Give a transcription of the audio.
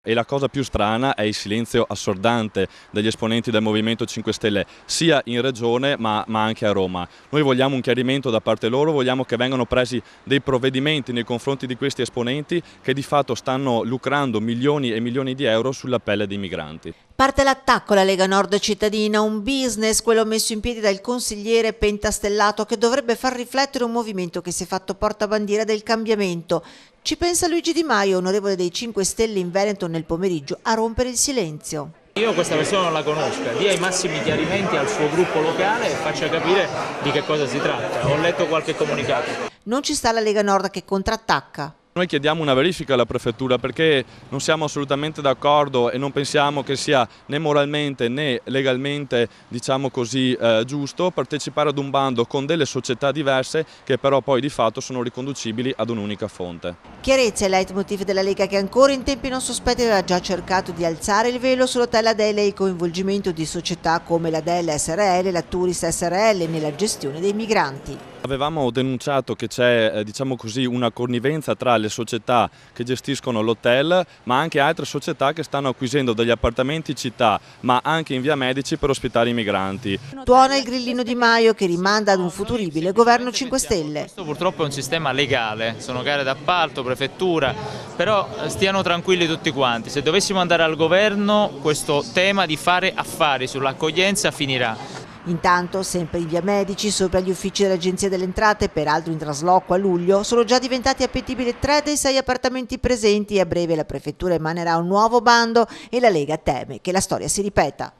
E la cosa più strana è il silenzio assordante degli esponenti del Movimento 5 Stelle, sia in Regione ma anche a Roma. Noi vogliamo un chiarimento da parte loro, vogliamo che vengano presi dei provvedimenti nei confronti di questi esponenti che di fatto stanno lucrando milioni e milioni di euro sulla pelle dei migranti. Parte l'attacco alla Lega Nord cittadina, un business, quello messo in piedi dal consigliere pentastellato che dovrebbe far riflettere un movimento che si è fatto portabandiera del cambiamento. Ci pensa Luigi Di Maio, onorevole dei 5 Stelle in Veneto nel pomeriggio, a rompere il silenzio. Io questa persona non la conosco, dia i massimi chiarimenti al suo gruppo locale e faccia capire di che cosa si tratta. Ho letto qualche comunicato. Non ci sta la Lega Nord che contrattacca. Noi chiediamo una verifica alla Prefettura perché non siamo assolutamente d'accordo e non pensiamo che sia né moralmente né legalmente, diciamo così, giusto partecipare ad un bando con delle società diverse che però poi di fatto sono riconducibili ad un'unica fonte. Chiarezza è il leitmotiv della Lega che ancora in tempi non sospetti aveva già cercato di alzare il velo sull'hotel Adele e il coinvolgimento di società come la Adele SRL e la Tourist SRL nella gestione dei migranti. Avevamo denunciato che c'è diciamo così, una connivenza tra le società che gestiscono l'hotel ma anche altre società che stanno acquisendo degli appartamenti in città ma anche in via Medici per ospitare i migranti. Tuona il grillino Di Maio che rimanda ad un futuribile governo 5 Stelle. Questo purtroppo è un sistema legale, sono gare d'appalto, prefettura, però stiano tranquilli tutti quanti. Se dovessimo andare al governo questo tema di fare affari sull'accoglienza finirà. Intanto, sempre in via Medici, sopra gli uffici dell'Agenzia delle Entrate, peraltro in trasloco a luglio, sono già diventati appetibili 3 dei 6 appartamenti presenti e a breve la Prefettura emanerà un nuovo bando e la Lega teme che la storia si ripeta.